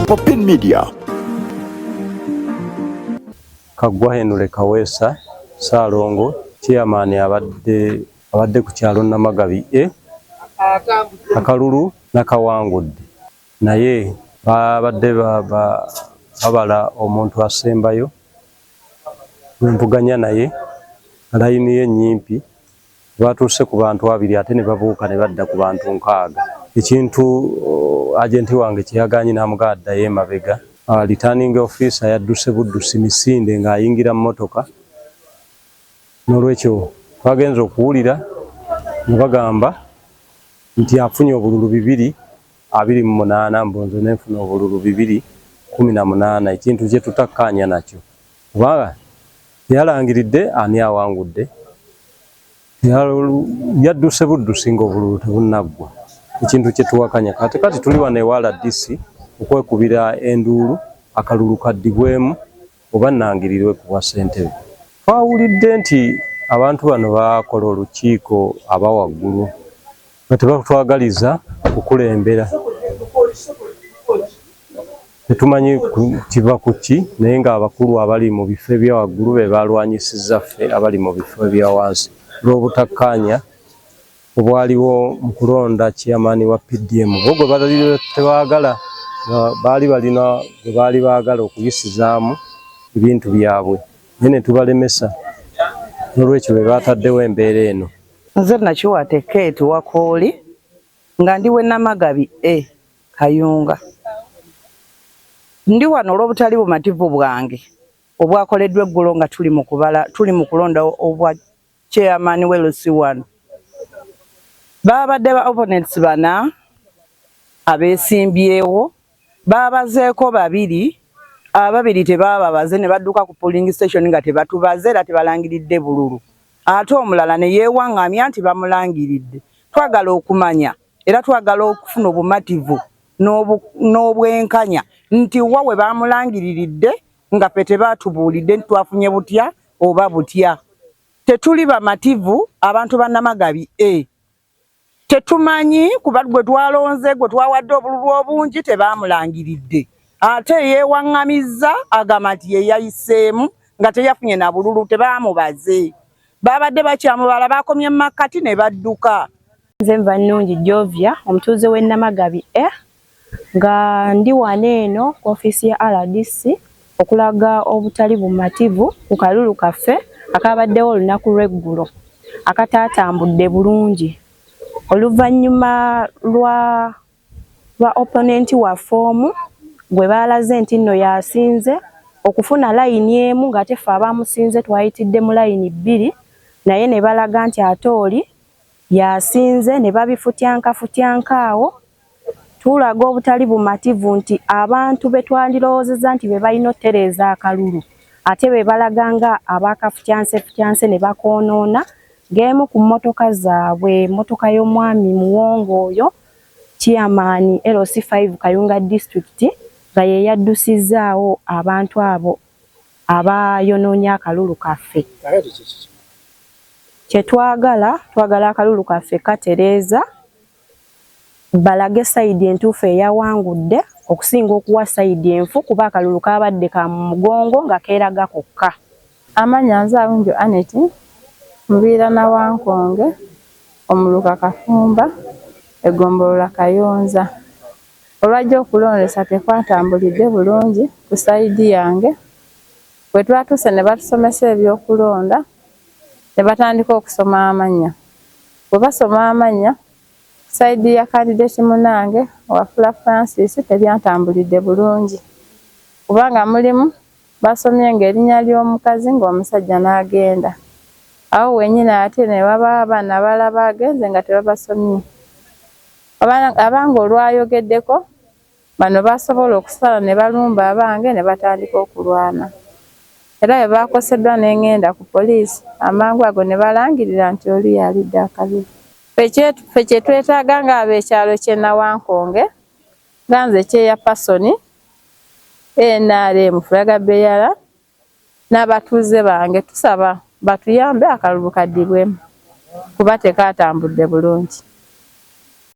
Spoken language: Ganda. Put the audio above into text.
Open Media. Kagwa Henule Kawesa Salongo chairman abadde ku kyalo Namagabi Akalulu nakawangudde naye babadde babala omuntu asembayo mpuganya naye layini ye nyimpi batuse ku bantu abiri ate ne babuuka ne badda ku bantu nkaaga. Ekintu agenti wange kyeyaganye namugadda ye mabega returning officer yadduse buddusi misinde ng'ayingira mu motoka. Nolwekyo twagenza okuwulira ne bagamba nti afunye obululu 228 mbonzo n'enfuna obululu 218. Ekintu kye tutakkaanya nakyo kubanga yalangiridde ani awangudde yadduse buddusi ng'obululu tebunaggwa. Ekintu kye tuwakanya kati tuli wano ewala DC okwekubira enduulu akalulu kaddibwemu oba nnangirirwe ku bwa ssentebe. Twawulidde nti abantu bano bakola olukiiko abawaggulu nga tebatwagaliza kukulembera. Tetumanyi kiva ku ki naye ng'abakulu abali mu bifo ebyawaggulu be balwanyisizza ffe abali mu bifo ebya wansi olw'obutakkaanya obwaliwo mu kulonda chairman wa PDM. Bo gwe bali tebaagala baali balina gwe baali baagala okuyisizaamu ebintu byabwe naye ne tubalemesa n'olwekyo be baataddewo embeera eno. Nze Nakiwate Kate Wakooli nga ndi we Namagabi Kayunga. Ndi wano olw'obutali bumativu bwange obwakoleddwa eggulo nga tuli mu kulonda obwa chairman we LC1. Babadde ba opponents bana abesimbyewo babazeeko babiri ababiri tebababaze ne badduka ku polling station nga tebatubaze era tebalangiridde bululu. Ate omulala ne yeewaŋŋamya nti bamulangiridde. Twagala okumanya era twagala okufuna obumativu n'obwenkanya nti wawe bamulangiriridde nga ffe tebaatubuulidde nti twafunye butya oba butya. Tetuli bamativu abantu ba Namagabi tetumanyi kuba gwe twalonze gwe twawadde obululu obungi tebamulangiridde. Ate yeewaŋŋamizza agamba nti ye yayiseemu nga teyafunye na bululu tebamubaze. Babadde bakyamubala bakomye mu makkati ne badduka. Nze nva Nnungi Jovia omutuuze w'e Namagabi nga ndi wano eno ku ofiisi ya RDC okulaga obutali bumativu ku kalulu kaffe akabaddewo olunaku lw'eggulo akataatambudde bulungi. Oluvannyuma lwa opponent wa foomu gwe baalaze nti nno yasinze okufuna layini emu ng'ate ffe abamusinze twayitidde mu layini 2 naye ne balaga nti ate oli yasinze ne babifutyanka awo. Tulaga obutali bumativu nti abantu be twandirowoozezza nti be balina ottereeza akalulu ate be balaga nga abaakafutyanse ne bakoonoona ng'emu ku mmotoka zaabwe mmotoka y'omwami Muwongo oyo chairman LC5 Kayunga District nga ye yaddusizaawo abantu abo abayonoonya akalulu kaffe. Kye twagala akalulu kaffe katereeza balage sayidi entuufu eyawangudde okusinga okuwa sayidi enfu kuba akalulu kabadde ka mugongo nga keeraga kokka. Amanya nze Awunjo Anet Mubiira na Wankonge omuluka Kafumba egombolola Kayonza. Olwajja okulondesa tekwatambulidde bulungi ku sayidi yange. Bwe twatuuse ne batusomesa ebyokulonda ne batandika okusoma amanya. Bwe basoma amanya sayidi ya candidate munange Wafula Francis tebyatambulidde bulungi kubanga mulimu basomye ng'erinnya ly'omukazi ng'omusajja n'agenda. Awo wenyine ate ne baba abaana balaba agenze nga tebabasomye. Abange olwayogeddeko bano basobola okusala ne balumba abange ne batandika okulwana. Era bwe bakoseddwa n'engenda ku poliisi amangu ago ne balangirira nti oli yalidde akabiri. Ffe kye twetaaga ng'ab'ekyalo ky'e Nawankonge nga nze Kyeya Pasoni NRM Fulaga Beyala n'abatuuze bange tusaba batuyambe akalulu kaddibwemu kuba tekatambudde bulungi.